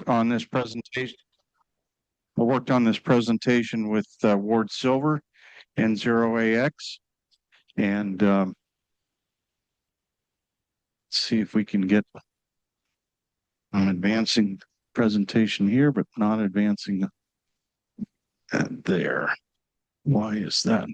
on this presentation. I worked on this presentation with Ward Silver and Zero AX, and let's see if we can get. I'm advancing presentation here, but not advancing there. Why is that?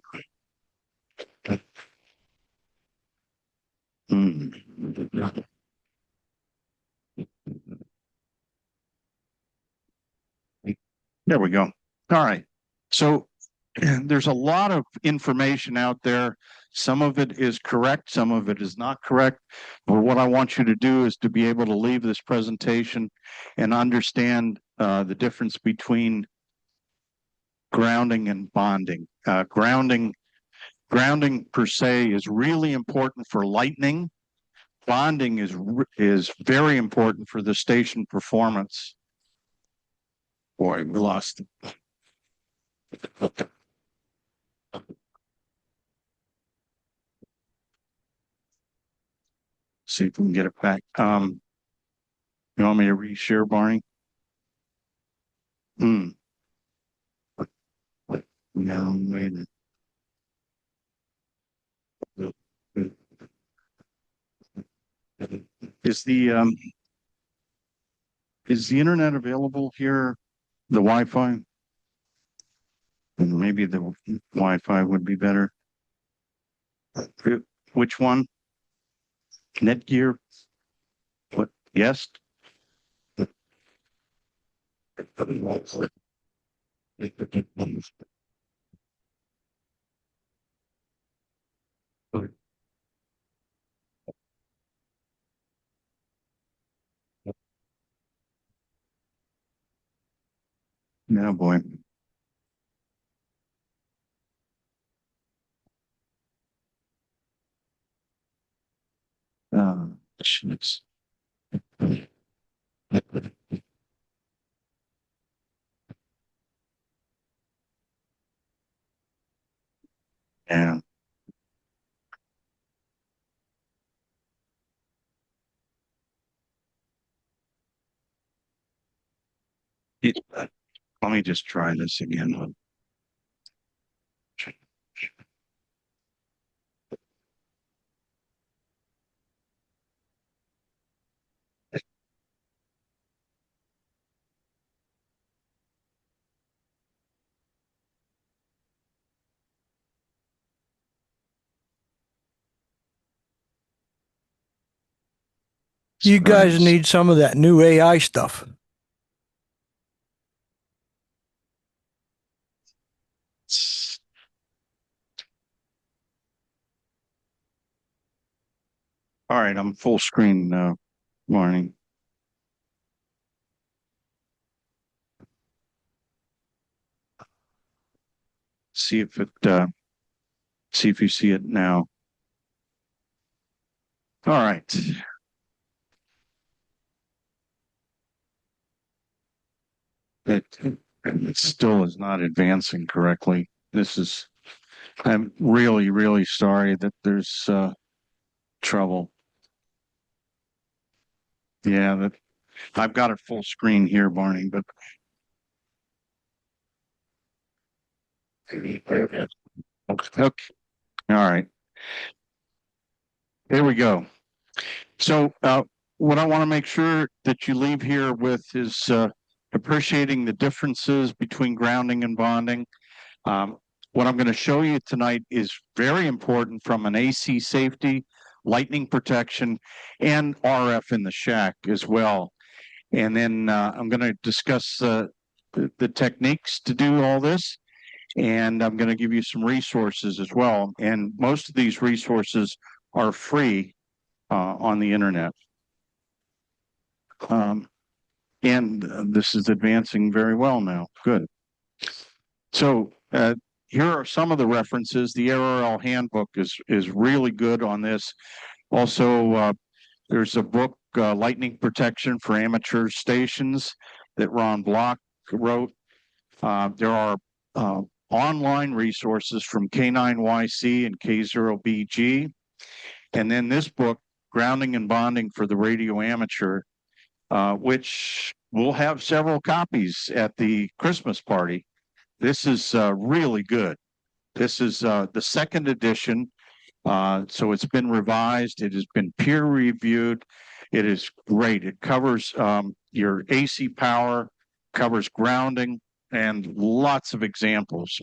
There we go. All right. So there's a lot of information out there. Some of it is correct, some of it is not correct. But what I want you to do is to be able to leave this presentation and understand the difference between grounding and bonding. Grounding per se is really important for lightning. Bonding is very important for the station performance. Boy, we lost it. See if we can get it back. You want me to reshare, Barney? No, wait. Is the internet available here? The Wi-Fi? Maybe the Wi-Fi would be better. Which one? Netgear? What? Yes? No, boy. Shit. Yeah. Let me just try this again. You guys need some of that new AI stuff. All right, I'm full screen now, Marnie. See if you see it now. All right. It still is not advancing correctly. I'm really, really sorry that there's trouble. Yeah, I've got it full screen here, Barney, but okay. All right. There we go. So what I want to make sure that you leave here with is appreciating the differences between grounding and bonding. What I'm going to show you tonight is very important from an AC safety, lightning protection, and RF in the shack as well. And then I'm going to discuss the techniques to do all this. And I'm going to give you some resources as well. And most of these resources are free on the internet. And this is advancing very well now. Good. So here are some of the references. The ARRL handbook is really good on this. Also, there's a book, Lightning Protection for Amateur Stations, that Ron Block wrote. There are online resources from K9YC and K0BG. And then this book, Grounding and Bonding for the Radio Amateur, which we'll have several copies at the Christmas party. This is really good. This is the second edition. So it's been revised. It has been peer reviewed. It is great. It covers your AC power, covers grounding, and lots of examples.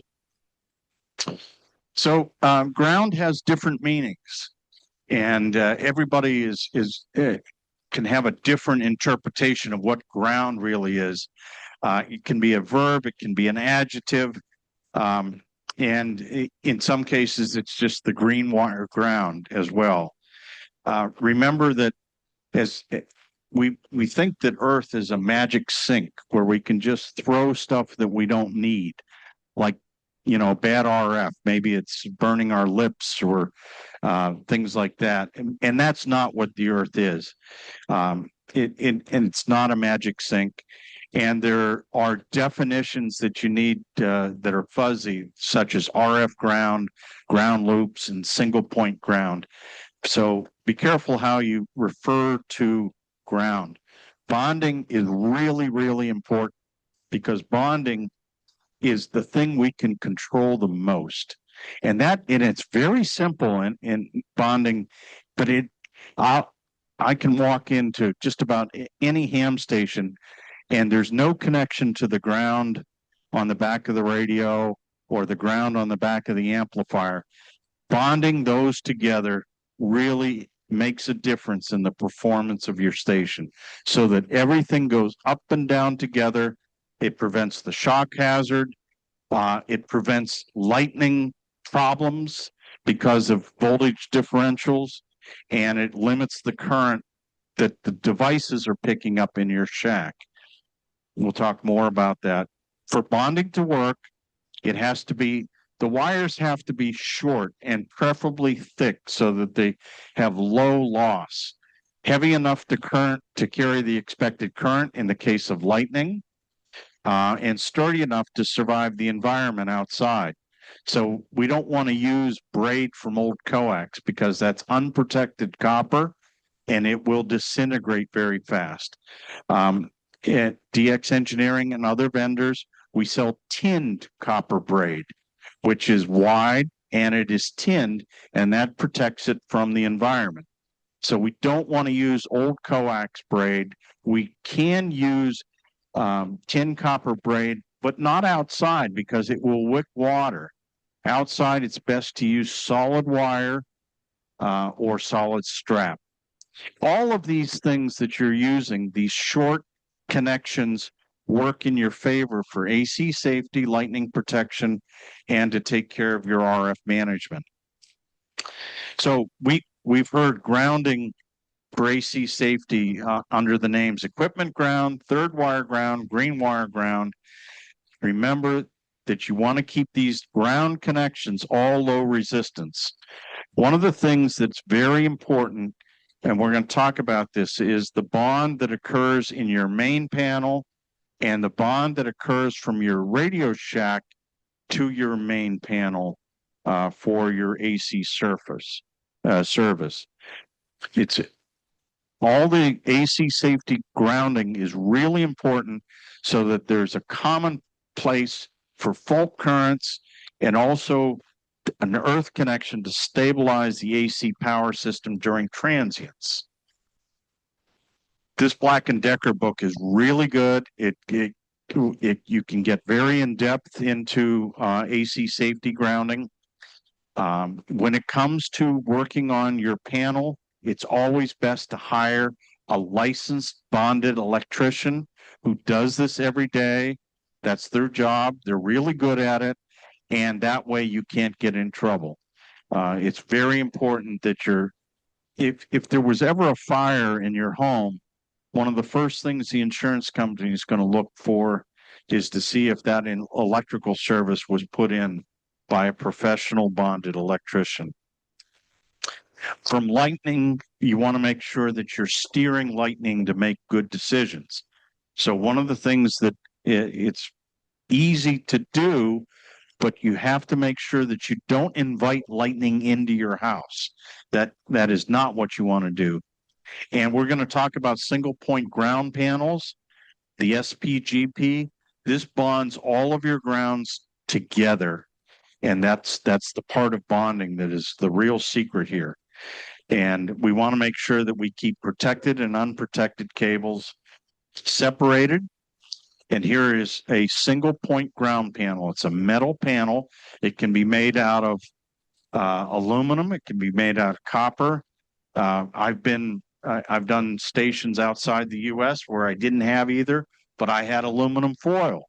So ground has different meanings, and everybody can have a different interpretation of what ground really is. It can be a verb, it can be an adjective, um, and in some cases, it's just the green wire ground as well. Remember that as we think that Earth is a magic sink where we can just throw stuff that we don't need, like bad RF. Maybe it's burning our lips or things like that, and that's not what the Earth is. And it's not a magic sink. And there are definitions that you need that are fuzzy, such as RF ground, ground loops, and single point ground. So be careful how you refer to ground. Bonding is really, really important because bonding is the thing we can control the most. And it's very simple in bonding, but I can walk into just about any ham station and there's no connection to the ground on the back of the radio or the ground on the back of the amplifier. Bonding those together really makes a difference in the performance of your station so that everything goes up and down together. It prevents the shock hazard. It prevents lightning problems because of voltage differentials, and it limits the current that the devices are picking up in your shack. We'll talk more about that. For bonding to work, the wires have to be short and preferably thick so that they have low loss, heavy enough to carry the expected current in the case of lightning, and sturdy enough to survive the environment outside. So we don't want to use braid from old coax because that's unprotected copper and it will disintegrate very fast. At DX Engineering and other vendors, we sell tinned copper braid, which is wide and it is tinned, and that protects it from the environment. So we don't want to use old coax braid. We can use tin copper braid, but not outside because it will wick water. Outside, it's best to use solid wire or solid strap. All of these things that you're using, these short connections, work in your favor for AC safety, lightning protection, and to take care of your RF management. So we've heard grounding for AC safety under the names equipment ground, third wire ground, green wire ground. Remember that you want to keep these ground connections all low resistance. One of the things that's very important, and we're going to talk about this, is the bond that occurs in your main panel and the bond that occurs from your Radio Shack to your main panel for your AC service. It's all the AC safety grounding is really important so that there's a common place for fault currents and also an earth connection to stabilize the AC power system during transients. This Black & Decker book is really good. You can get very in depth into AC safety grounding. When it comes to working on your panel, it's always best to hire a licensed bonded electrician who does this every day. That's their job. They're really good at it. And that way you can't get in trouble. It's very important that if there was ever a fire in your home, one of the first things the insurance company is going to look for is to see if that electrical service was put in by a professional bonded electrician. From lightning, you want to make sure that you're steering lightning to make good decisions. So one of the things that it's easy to do, but you have to make sure that you don't invite lightning into your house. That is not what you want to do. And we're going to talk about single point ground panels. the SPGP, this bonds all of your grounds together. And that's the part of bonding that is the real secret here. And we want to make sure that we keep protected and unprotected cables separated. And here is a single point ground panel. It's a metal panel. It can be made out of aluminum. It can be made out of copper. I've done stations outside the U.S. where I didn't have either, but I had aluminum foil,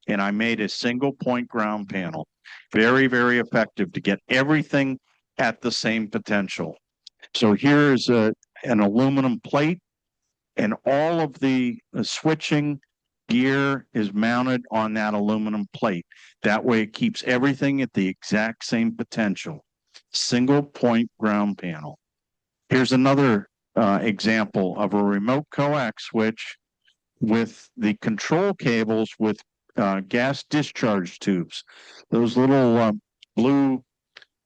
and I made a single point ground panel. Very, very effective to get everything at the same potential. So here's an aluminum plate, and all of the switching gear is mounted on that aluminum plate. That way it keeps everything at the exact same potential. Single point ground panel. Here's another example of a remote coax switch with the control cables with gas discharge tubes. Those little blue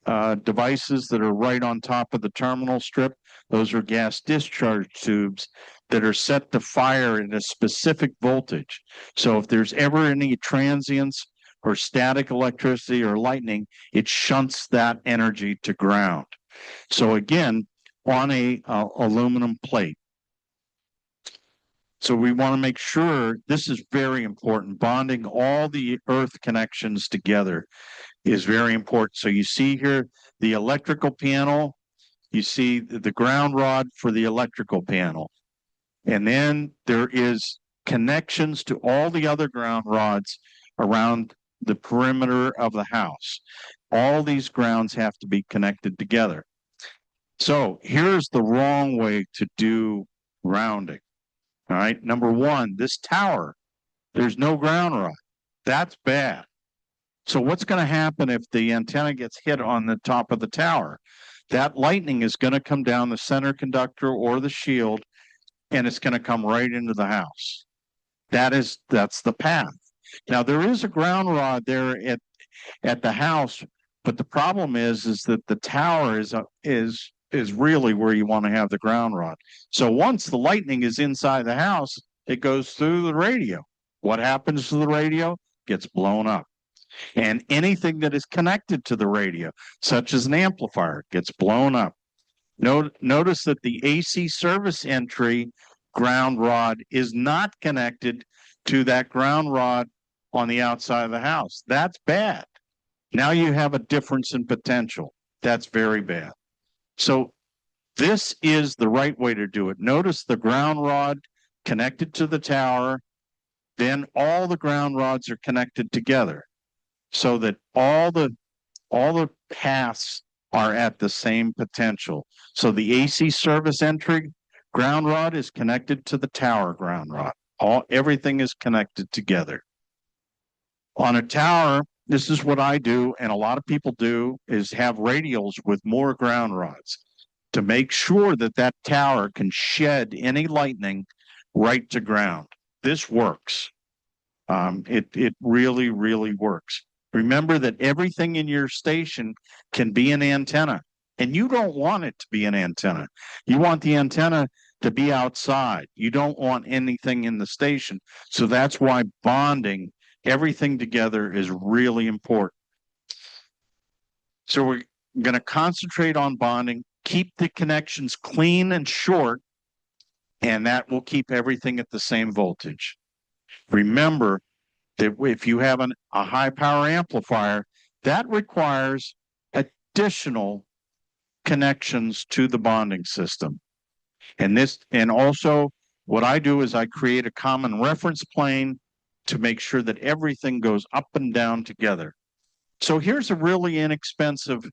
devices that are right on top of the terminal strip, those are gas discharge tubes that are set to fire at a specific voltage. So if there's ever any transients or static electricity or lightning, it shunts that energy to ground. So again, on a aluminum plate. So we want to make sure, this is very important, bonding all the earth connections together is very important. So you see here the electrical panel, you see the ground rod for the electrical panel. And then there is connections to all the other ground rods around the perimeter of the house. All these grounds have to be connected together. So here's the wrong way to do grounding. All right. Number one, this tower, there's no ground rod. That's bad. So what's going to happen if the antenna gets hit on the top of the tower? That lightning is going to come down the center conductor or the shield, and it's going to come right into the house. That's the path. Now there is a ground rod there at the house, but the problem is that the tower is really where you want to have the ground rod. So once the lightning is inside the house, it goes through the radio. What happens to the radio? Gets blown up. And anything that is connected to the radio, such as an amplifier, gets blown up. Notice that the AC service entry ground rod is not connected to that ground rod on the outside of the house. That's bad. Now you have a difference in potential. That's very bad. So this is the right way to do it. Notice the ground rod connected to the tower, then all the ground rods are connected together so that all the paths are at the same potential. So the AC service entry ground rod is connected to the tower ground rod. Everything is connected together. On a tower, this is what I do, and a lot of people do, is have radials with more ground rods to make sure that that tower can shed any lightning right to ground. This works. It really, really works. Remember that everything in your station can be an antenna, and you don't want it to be an antenna. You want the antenna to be outside. You don't want anything in the station. So that's why bonding everything together is really important. So we're going to concentrate on bonding, keep the connections clean and short, and that will keep everything at the same voltage. Remember that if you have a high power amplifier, that requires additional connections to the bonding system. And also what I do is I create a common reference plane to make sure that everything goes up and down together. So here's a really inexpensive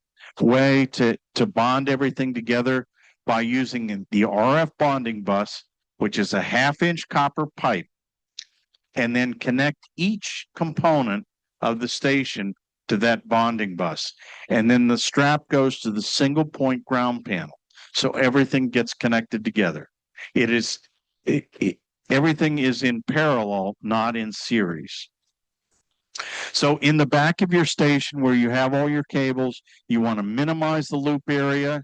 way to bond everything together by using the RF bonding bus, which is a 1/2-inch copper pipe, and then connect each component of the station to that bonding bus. And then the strap goes to the single point ground panel. So everything gets connected together. Everything is in parallel, not in series. So in the back of your station where you have all your cables, you want to minimize the loop area.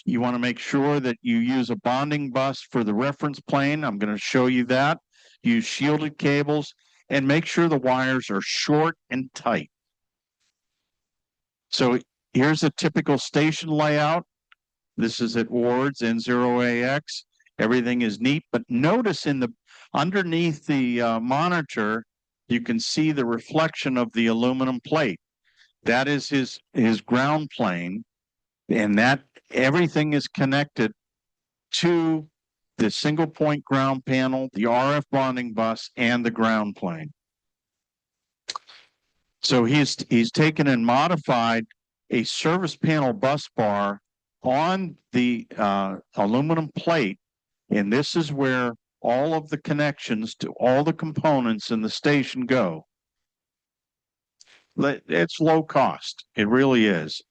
You want to make sure that you use a bonding bus for the reference plane. I'm going to show you that. use shielded cables, and make sure the wires are short and tight. So here's a typical station layout. This is at Ward's N0AX. Everything is neat, but notice underneath the monitor, you can see the reflection of the aluminum plate. That is his ground plane, and that everything is connected to the single point ground panel, the RF bonding bus, and the ground plane. So he's taken and modified a service panel bus bar on the aluminum plate, and this is where all of the connections to all the components in the station go. It's low cost. It really is.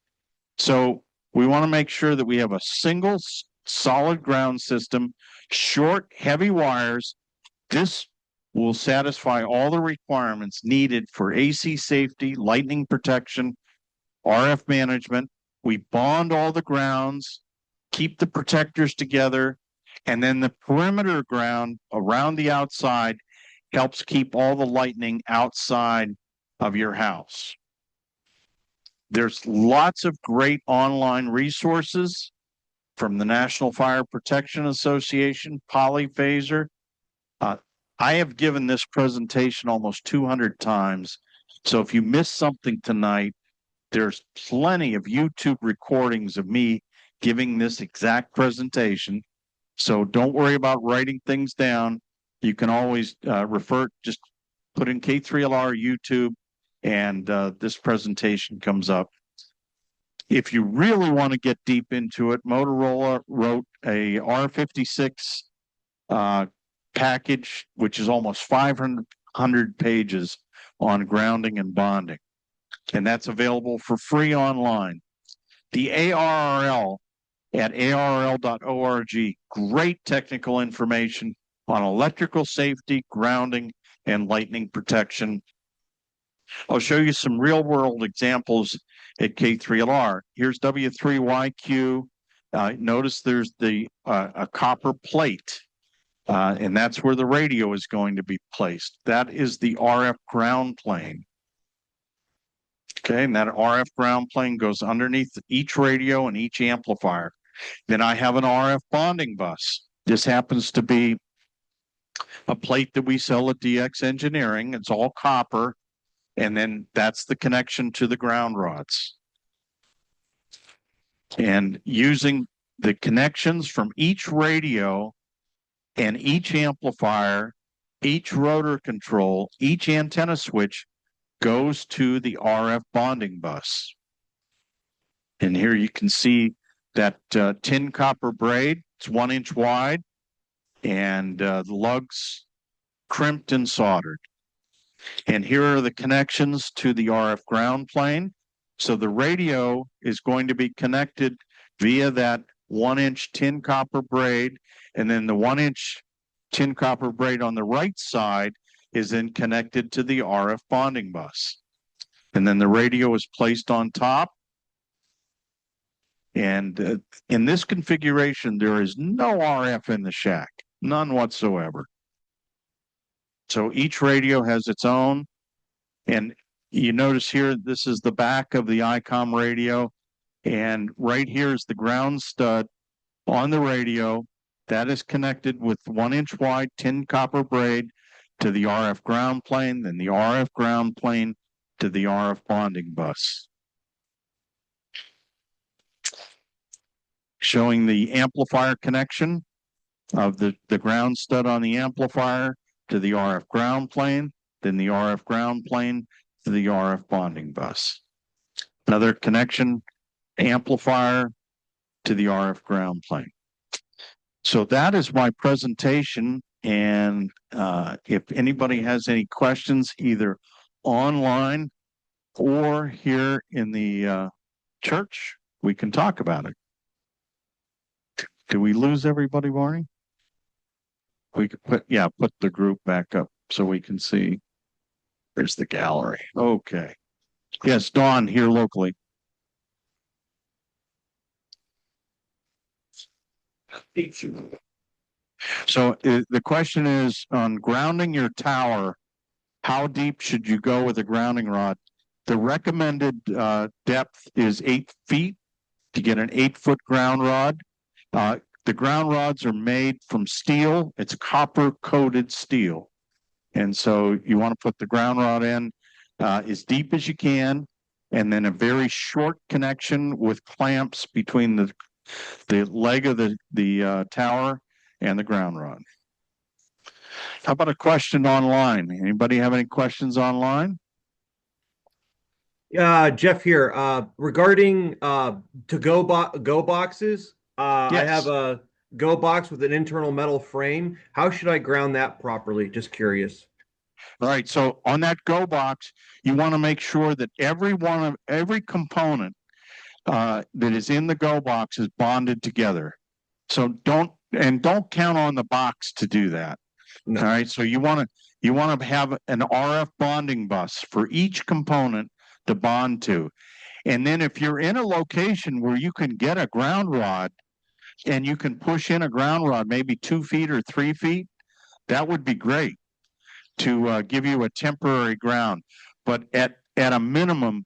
So we want to make sure that we have a single solid ground system, short, heavy wires. This will satisfy all the requirements needed for AC safety, lightning protection, RF management. We bond all the grounds, keep the protectors together, and then the perimeter ground around the outside helps keep all the lightning outside of your house. There's lots of great online resources from the National Fire Protection Association, Polyphaser. I have given this presentation almost 200 times. So if you missed something tonight, there's plenty of YouTube recordings of me giving this exact presentation. So don't worry about writing things down. You can always just put in K3LR YouTube, and this presentation comes up. If you really want to get deep into it, Motorola wrote a R56 package, which is almost 500 pages on grounding and bonding. And that's available for free online. The ARRL at arrl.org, great technical information on electrical safety, grounding, and lightning protection. I'll show you some real world examples at K3LR. Here's W3YQ. Notice there's a copper plate, and that's where the radio is going to be placed. That is the RF ground plane. Okay, and that RF ground plane goes underneath each radio and each amplifier. Then I have an RF bonding bus. This happens to be a plate that we sell at DX Engineering. It's all copper, and then that's the connection to the ground rods. And using the connections from each radio and each amplifier, each rotor control, each antenna switch goes to the RF bonding bus. And here you can see that tin copper braid. It's 1 inch wide, and the lugs crimped and soldered. And here are the connections to the RF ground plane. So the radio is going to be connected via that 1 inch tin copper braid, and then the 1 inch tin copper braid on the right side is then connected to the RF bonding bus. And then the radio is placed on top. And in this configuration, there is no RF in the shack, none whatsoever. So each radio has its own. And you notice here, this is the back of the ICOM radio. And right here is the ground stud on the radio. That is connected with 1 inch wide tin copper braid to the RF ground plane, then the RF ground plane to the RF bonding bus. Showing the amplifier connection of the ground stud on the amplifier to the RF ground plane, then the RF ground plane to the RF bonding bus. Another connection, amplifier to the RF ground plane. So that is my presentation. And if anybody has any questions, either online or here in the church, we can talk about it. Did we lose everybody, Barney? We could put the group back up so we can see. There's the gallery. Okay. Yes, Dawn here locally. So the question is on grounding your tower, how deep should you go with a grounding rod? The recommended depth is 8 feet to get an 8 foot ground rod. Uh, the ground rods are made from steel. It's copper coated steel. And so you want to put the ground rod in as deep as you can, and then a very short connection with clamps between the leg of the tower and the ground rod. How about a question online? Anybody have any questions online? Jeff here. Regarding go boxes, I have Yes. a go box with an internal metal frame. How should I ground that properly? Just curious. All right. So on that go box, you want to make sure that every component that is in the go box is bonded together. So don't count on the box to do that. No. All right. So you want to have an RF bonding bus for each component to bond to. And then if you're in a location where you can get a ground rod and you can push in a ground rod, maybe 2 feet or 3 feet, that would be great to give you a temporary ground. But at a minimum,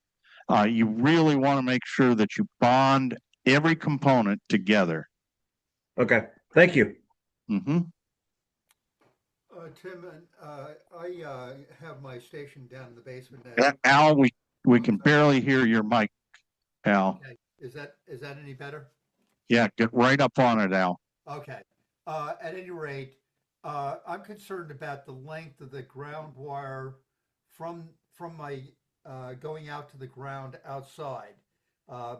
you really want to make sure that you bond every component together. Okay. Thank you. Mm-hmm. Tim, I have my station down in the basement. Al, we I'm can sorry. barely hear your mic, Al. Okay. Is that any better? Yeah, get right up on it, Al. Okay. At any rate, I'm concerned about the length of the ground wire from my going out to the ground outside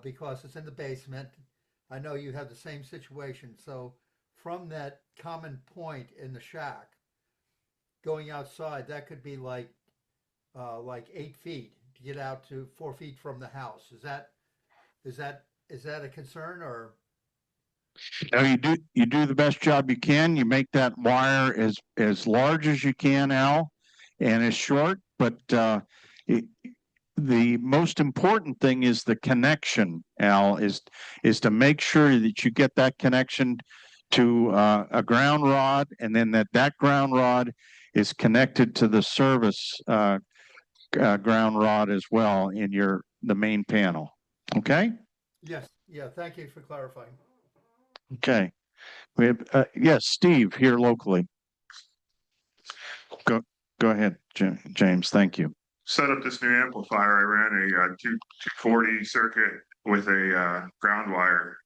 because it's in the basement. I know you have the same situation. So from that common point in the shack going outside, that could be like 8 feet to get out to 4 feet from the house. Is that a concern or? Now you do the best job you can. You make that wire as large as you can, Al, and as short. But it, the most important thing is the connection, Al, is to make sure that you get that connection to a ground rod, and then that ground rod is connected to the service ground rod as well in the main panel. Okay. Yes. Yeah. Thank you for clarifying. Okay. We have yes, Steve here locally. Go go ahead, James. Thank you. Set up this new amplifier. I ran a 240 circuit with a ground wire.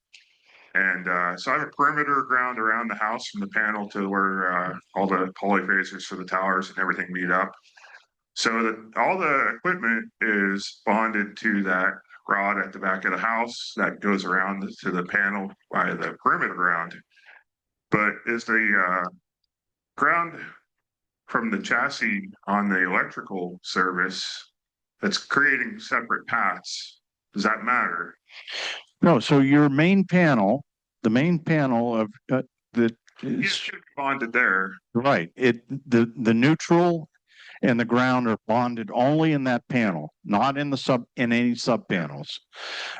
And so I have a perimeter ground around the house from the panel to where all the polyphasers for the towers and everything meet up. So that all the equipment is bonded to that rod at the back of the house that goes around to the panel by the perimeter ground. But is the ground from the chassis on the electrical service that's creating separate paths? Does that matter? No, so your main panel, the main panel of the It is should be bonded there. right. The neutral and the ground are bonded only in that panel, not in any sub panels.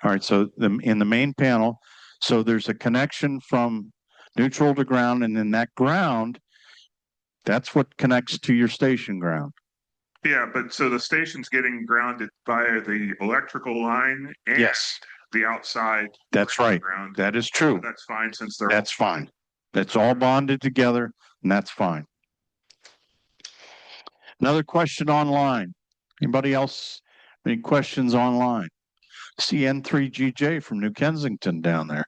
All right, so in the main panel, so there's a connection from neutral to ground, and then that ground, that's what connects to your station ground. Yeah, but so the station's getting grounded via the electrical line and Yes, the outside that's right. ground. That is true. That's fine since they're That's fine. That's all bonded together, and that's fine. Another question online. Anybody else? Any questions online? CN3GJ from New Kensington down there.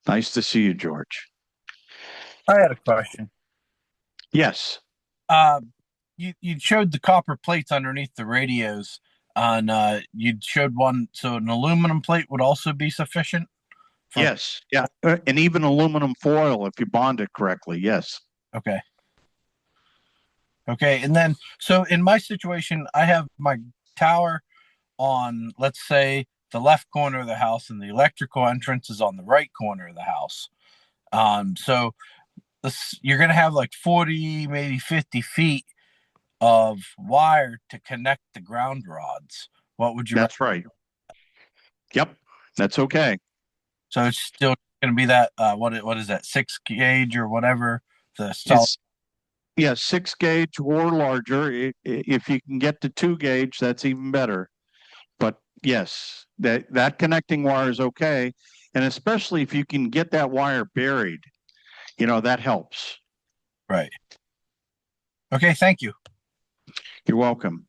Nice to see you, George. I had a question. Yes. Uh, you showed the copper plates underneath the radios on you showed one, so an aluminum plate would also be sufficient for. Yes. Yeah. And even aluminum foil if you bond it correctly. Yes. Okay. Okay, and then so in my situation, I have my tower on, let's say, the left corner of the house, and the electrical entrance is on the right corner of the house. So you're gonna have like 40, maybe 50 feet of wire to connect the ground rods. What would you? That's right. Yep. That's okay. So it's still going to be that what is that 6 gauge or whatever the solid? It's, yeah, 6 gauge or larger. If you can get to 2 gauge, that's even better. But yes, that connecting wire is okay, and especially if you can get that wire buried, that helps. Right. Okay, thank you. You're welcome.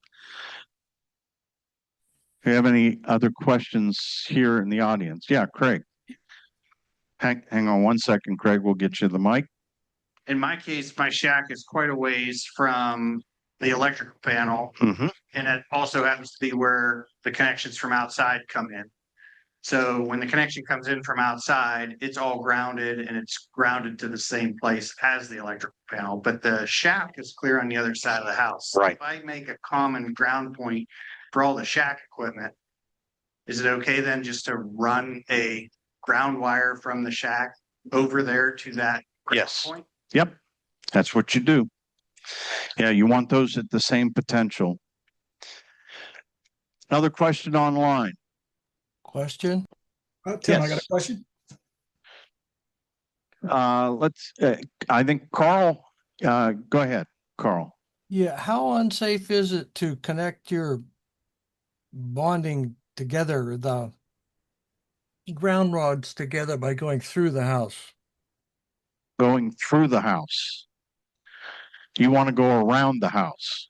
Do you have any other questions here in the audience? Yeah, Craig. Hang on one second, Craig. We'll get you the mic. In my case, my shack is quite a ways from the electrical panel, Mm-hmm. and it also happens to be where the connections from outside come in. So when the connection comes in from outside, it's all grounded and it's grounded to the same place as the electrical panel, but the shack is clear on the other side of the house. Right. If I make a common ground point for all the shack equipment, is it okay then just to run a ground wire from the shack over there to that ground Yes. point? Yep. That's what you do. Yeah, you want those at the same potential. Another question online. Question? Tim, I Yes. got a question. I think Carl, go ahead, Carl. Yeah, how unsafe is it to connect your bonding together, the ground rods together by going through the house? Going through the house. You want to go around the house.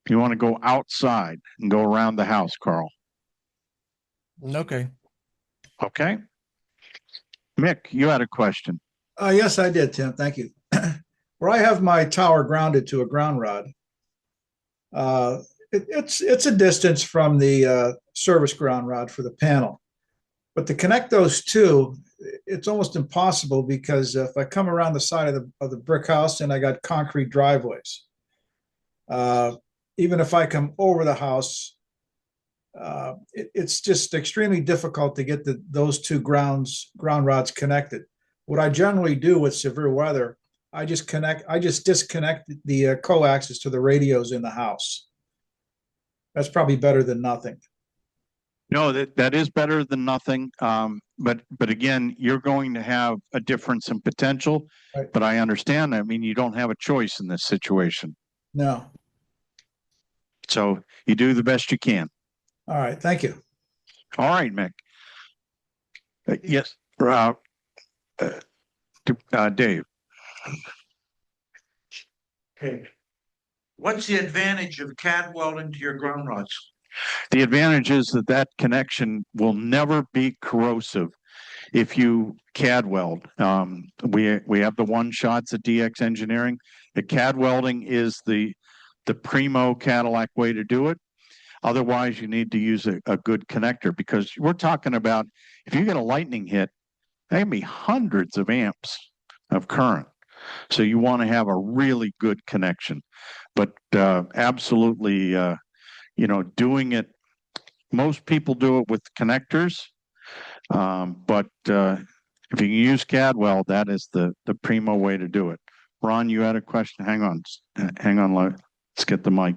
You want to go outside and go around the house, Carl. Okay. Okay. Mick, you had a question. Yes, I did, Tim. Thank you. Where I have my tower grounded to a ground rod, it's a distance from the service ground rod for the panel. But to connect those two, it's almost impossible because if I come around the side of the brick house and I got concrete driveways, even if I come over the house, it's just extremely difficult to get those two ground rods connected. What I generally do with severe weather, I just disconnect the coaxes to the radios in the house. That's probably better than nothing. No, that is better than nothing. But again, you're going to have a difference in potential. Right. But I understand. I mean, you don't have a choice in this situation. No. So you do the best you can. All right. Thank you. All right, Mick. Yes, Dave. Okay. What's the advantage of CAD welding to your ground rods? The advantage is that connection will never be corrosive if you CAD weld. We have the one shots at DX Engineering. The CAD welding is the primo Cadillac way to do it. Otherwise, you need to use a good connector, because we're talking about, if you get a lightning hit, there can be hundreds of amps of current. So you want to have a really good connection. But absolutely, doing it, most people do it with connectors. But if you can use CAD weld, that is the primo way to do it. Ron, you had a question? Hang on. Let's get the mic.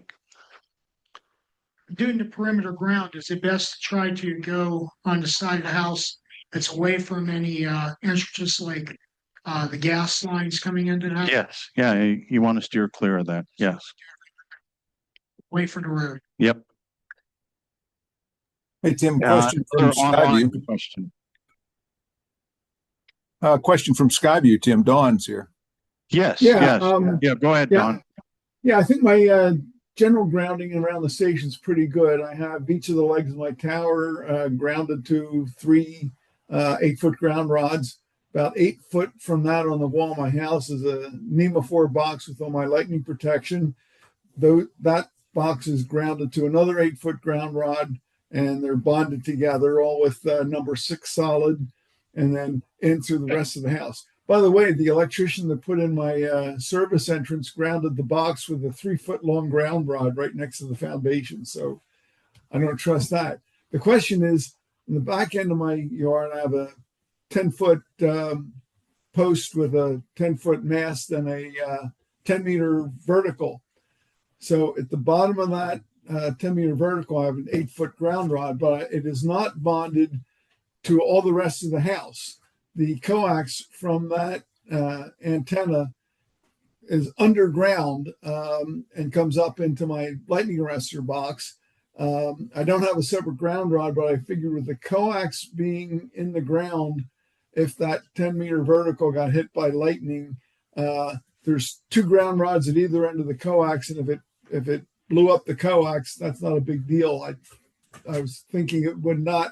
Doing the perimeter ground, is it best to try to go on the side of the house that's away from any entrances like the gas lines coming into the house? Yes. Yeah, you want to steer clear of that. Yes. Away from the road. Yep. Hey, Tim, question from Skyview. Question from Skyview, Tim. Dawn's here. Yes. Yeah, Yeah, go ahead, Don. Yeah, I think my general grounding around the station is pretty good. I have each of the legs of my tower grounded to 3 8-foot ground rods. About 8 foot from that on the wall of my house is a NEMA 4 box with all my lightning protection. That box is grounded to another 8-foot ground rod, and they're bonded together, all with number 6 solid, and then in through the rest of the house. By the way, the electrician that put in my service entrance grounded the box with a 3-foot long ground rod right next to the foundation. So I don't trust that. The question is, in the back end of my yard, I have a 10-foot post with a 10-foot mast and a 10-meter vertical. So at the bottom of that 10-meter vertical, I have an 8-foot ground rod, but it is not bonded to all the rest of the house. The coax from that antenna is underground and comes up into my lightning arrestor box. I don't have a separate ground rod, but I figured with the coax being in the ground, if that 10-meter vertical got hit by lightning, there's 2 ground rods at either end of the coax, and if it blew up the coax, that's not a big deal. I was thinking it would not,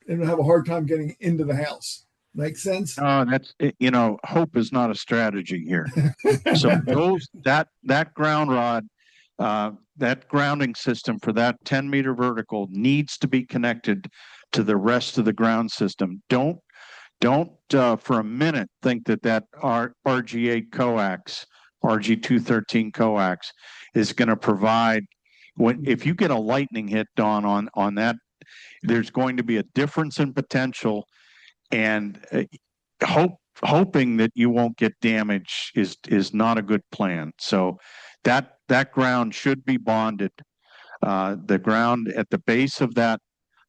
and have a hard time getting into the house. Make sense? That's hope is not a strategy here. So that ground rod, that grounding system for that 10-meter vertical needs to be connected to the rest of the ground system. Don't for a minute think that RG8 coax, RG213 coax is going to provide if you get a lightning hit on that, there's going to be a difference in potential, and hoping that you won't get damage is not a good plan. So that ground should be bonded. The ground at the base of that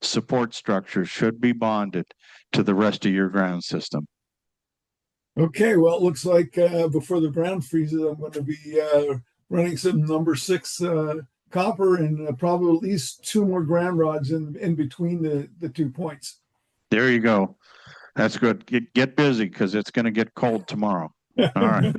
support structure should be bonded to the rest of your ground system. Okay, well, it looks like before the ground freezes, I'm going to be running some number 6 copper and probably at least 2 more ground rods in between the 2 points. There you go. That's good. Get busy because it's going to get cold tomorrow. All right.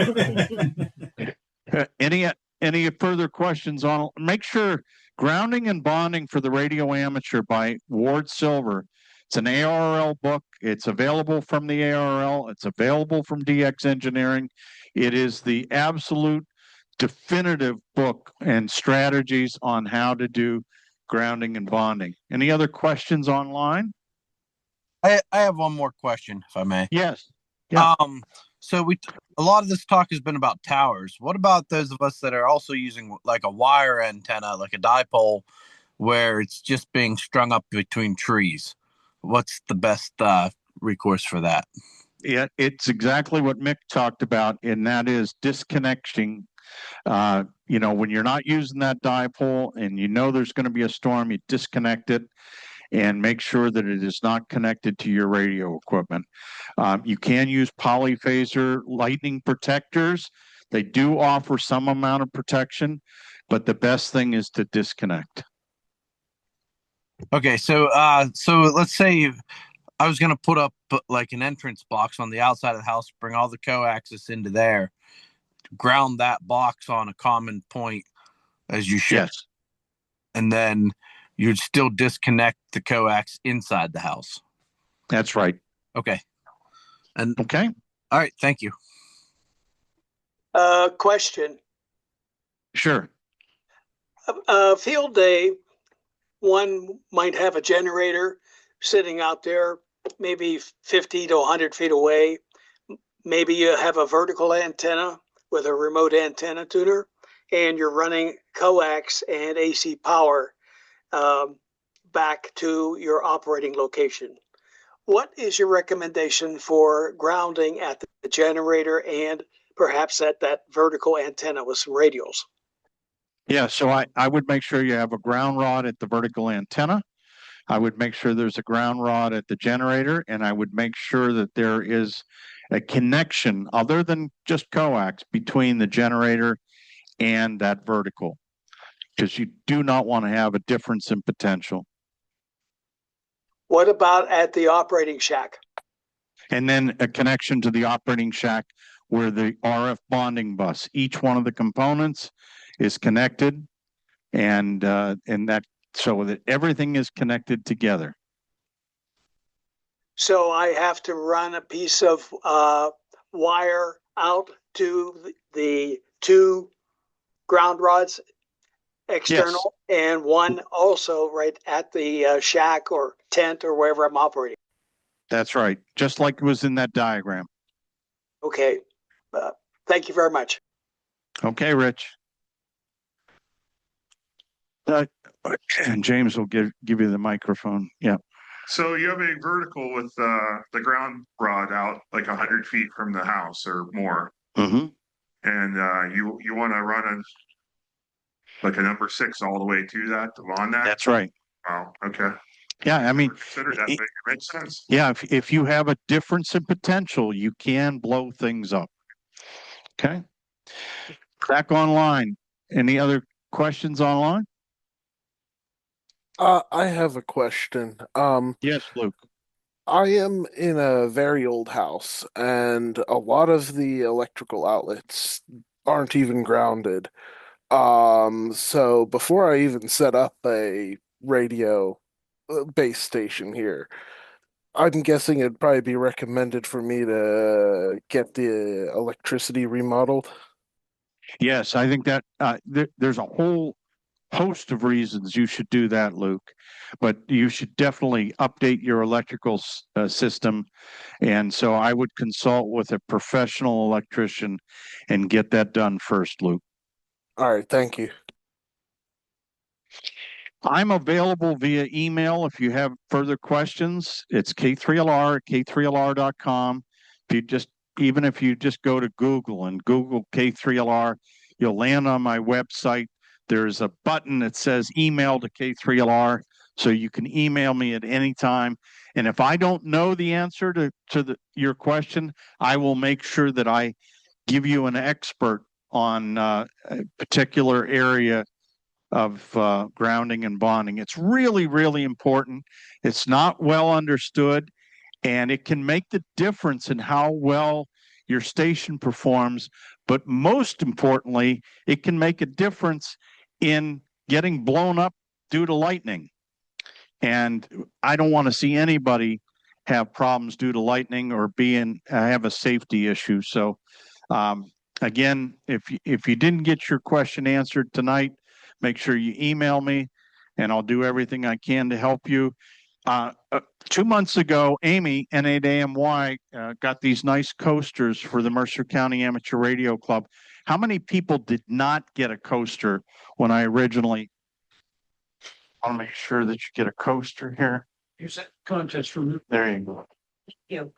Any further questions on? Make sure Grounding and Bonding for the Radio Amateur by Ward Silver. It's an ARRL book. It's available from the ARRL. It's available from DX Engineering. It is the absolute definitive book and strategies on how to do grounding and bonding. Any other questions online? I have one more question, if I may. Yes. Yeah. So a lot of this talk has been about towers. What about those of us that are also using like a wire antenna, like a dipole, where it's just being strung up between trees? What's the best recourse for that? Yeah, it's exactly what Mick talked about, and that is disconnecting. When you're not using that dipole and there's going to be a storm, you disconnect it and make sure that it is not connected to your radio equipment. You can use polyphaser lightning protectors. They do offer some amount of protection, but the best thing is to disconnect. Okay, so let's say I was going to put up like an entrance box on the outside of the house, bring all the coaxes into there, ground that box on a common point as you should. Yes. And then you'd still disconnect the coax inside the house. That's right. Okay. Okay. All right. Thank you. Question. Sure. Field day, one might have a generator sitting out there, maybe 50 to 100 feet away. Maybe you have a vertical antenna with a remote antenna tuner, and you're running coax and AC power back to your operating location. What is your recommendation for grounding at the generator and perhaps at that vertical antenna with some radials? Yeah, so I would make sure you have a ground rod at the vertical antenna. I would make sure there's a ground rod at the generator, and I would make sure that there is a connection other than just coax between the generator and that vertical, because you do not want to have a difference in potential. What about at the operating shack? And then a connection to the operating shack where the RF bonding bus, each one of the components is connected, and that so that everything is connected together. So I have to run a piece of wire out to the 2 ground rods external, yes, and one also right at the shack or tent or wherever I'm operating. That's right. Just like it was in that diagram. Okay. Thank you very much. Okay, Rich. And James will give you the microphone. Yeah. So you have a vertical with the ground rod out like 100 feet from the house or more. Mm-hmm. And you want to run like a number 6 all the way to that, to bond that? That's right. Wow. Okay. Yeah, I mean, Consider that, it- but it makes sense. yeah, if you have a difference in potential, you can blow things up. Okay. Back online. Any other questions online? I have a question. Yes, Luke. I am in a very old house, and a lot of the electrical outlets aren't even grounded. So before I even set up a radio base station here, I'm guessing it'd probably be recommended for me to get the electricity remodeled. Yes, I think that there's a whole host of reasons you should do that, Luke. But you should definitely update your electrical system. And so I would consult with a professional electrician and get that done first, Luke. All right, thank you. I'm available via email if you have further questions. It's K3LR at K3LR.com. If you just, even if you just go to Google and Google K3LR, you'll land on my website. There's a button that says email to K3LR, so you can email me at any time. And if I don't know the answer to your question, I will make sure that I give you an expert on a particular area of grounding and bonding. It's really, really important. It's not well understood, and it can make the difference in how well your station performs. But most importantly, it can make a difference in getting blown up due to lightning. And I don't want to see anybody have problems due to lightning or have a safety issue. So again, if you didn't get your question answered tonight, make sure you email me, and I'll do everything I can to help you. 2 months ago, Amy, N8AMY, got these nice coasters for the Mercer County Amateur Radio Club. How many people did not get a coaster when I originally? I want to make sure that you get a coaster here. Here's that contest from. There you go. You.